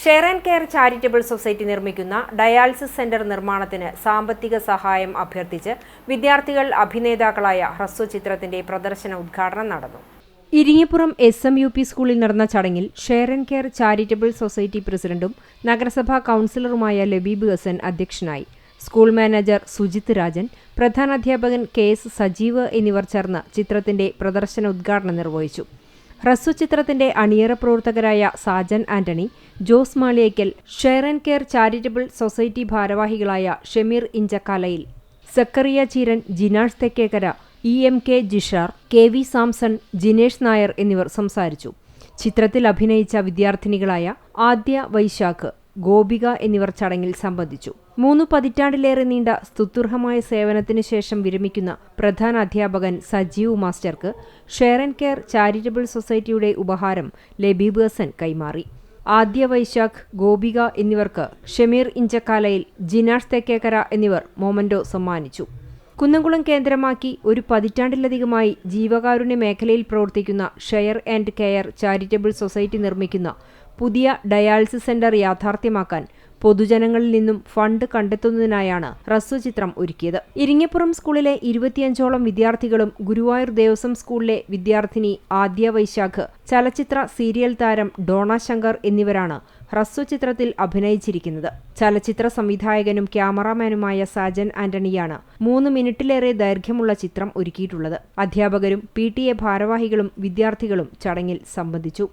Share and care charitable society നിർമ്മിക്കുന്ന dialysis centre നിർമ്മാണത്തിന് സാമ്പത്തിക സഹായം അഭ്യർത്ഥിച്ച് വിദ്യാർത്ഥികൾ അഭിനേതാക്കളായ ഹ്രസ്വ ചിത്രത്തിന്റെ പ്രദർശന ഉദ്ഘാടനം നടന്നു. ഇരിങ്ങപ്പുറം SMUP സ്കൂളിൽ നടന്ന ചടങ്ങിൽ share and care charitable society പ്രസിഡന്റും നഗരസഭാ കൗൺസിലറുമായ ലബീബ് ഹസൻ അധ്യക്ഷനായി. സ്കൂൾ മാനേജർ സുജിത് രാജൻ, പ്രധാനാധ്യാപകൻ KS സജീവ് എന്നിവർ ചേർന്ന് ചിത്രത്തിന്റെ പ്രദർശന ഉദ്ഘാടനം നിർവഹിച്ചു. ഹ്രസ്വചിത്രത്തിന്റെ അണിയറ പ്രവർത്തകരായ Sajan Antony, Jose Maliyekkal, share and care charitable society ഭാരവാഹികളായ ഷമീർ ഇഞ്ചക്കാലയിൽ, സക്കറിയ ചീരൻ, ജിനാഷ് തെക്കേക്കര, EMK ജിഷാർ, KV സാംസൺ, ജിനേഷ് നായർ എന്നിവർ സംസാരിച്ചു. ചിത്രത്തിൽ അഭിനയിച്ച വിദ്യാർത്ഥിനികളായ ആദ്യ വൈശാഖ്, ഗോപിക എന്നിവർ ചടങ്ങിൽ സംബന്ധിച്ചു. 3 പതിറ്റാണ്ടിലേറെ നീണ്ട സ്തുത്യർഹമായ സേവനത്തിനു ശേഷം വിരമിക്കുന്ന പ്രധാന അധ്യാപകൻ സജീവ് മാസ്റ്റർക്ക് ഷെയർ ആൻഡ് കെയർ ചാരിറ്റബിൾ സൊസൈറ്റിയുടെ ഉപഹാരം ലബീബ് ഹസൻ കൈമാറി. ആദ്യ വൈശാഖ്, ഗോപിക എന്നിവർക്ക് ഷമീർ ഇഞ്ചക്കാലയിൽ, ജിനാഷ് തെക്കേക്കര എന്നിവർ മൊമന്റോ സമ്മാനിച്ചു. കുന്നംകുളം കേന്ദ്രമാക്കി 1 പതിറ്റാണ്ടിലധികമായി ജീവകാരുണ്യ മേഖലയിൽ പ്രവർത്തിക്കുന്ന share and care charitable society നിർമ്മിക്കുന്ന പുതിയ ഡയാലിസിസ് സെന്റർ യാഥാർത്ഥ്യമാക്കാൻ പൊതുജനങ്ങളിൽ നിന്നും ഫണ്ട് കണ്ടെത്തുന്നതിനായാണ് ഹ്രസ്വചിത്രം ഒരുക്കിയത്. ഇരിങ്ങപ്പുറം സ്കൂളിലെ 25ഓളം വിദ്യാർത്ഥികളും ഗുരുവായൂർ ദേവസ്വം സ്കൂളിലെ വിദ്യാർത്ഥിനി ആദ്യ വൈശാഖ്, ചലച്ചിത്ര സീരിയൽ താരം ഡോണ ശങ്കർ എന്നിവരാണ് ഹ്രസ്വചിത്രത്തിൽ അഭിനയിച്ചിരിക്കുന്നത്. ചലച്ചിത്ര സംവിധായകനും ക്യാമറാമാനുമായ സാജൻ ആന്റണിയാണ് 3 മിനിറ്റിലേറെ ദൈർഘ്യമുള്ള ചിത്രം ഒരുക്കിയിട്ടുള്ളത്. അധ്യാപകരും PTA ഭാരവാഹികളും വിദ്യാർത്ഥികളും ചടങ്ങിൽ സംബന്ധിച്ചു.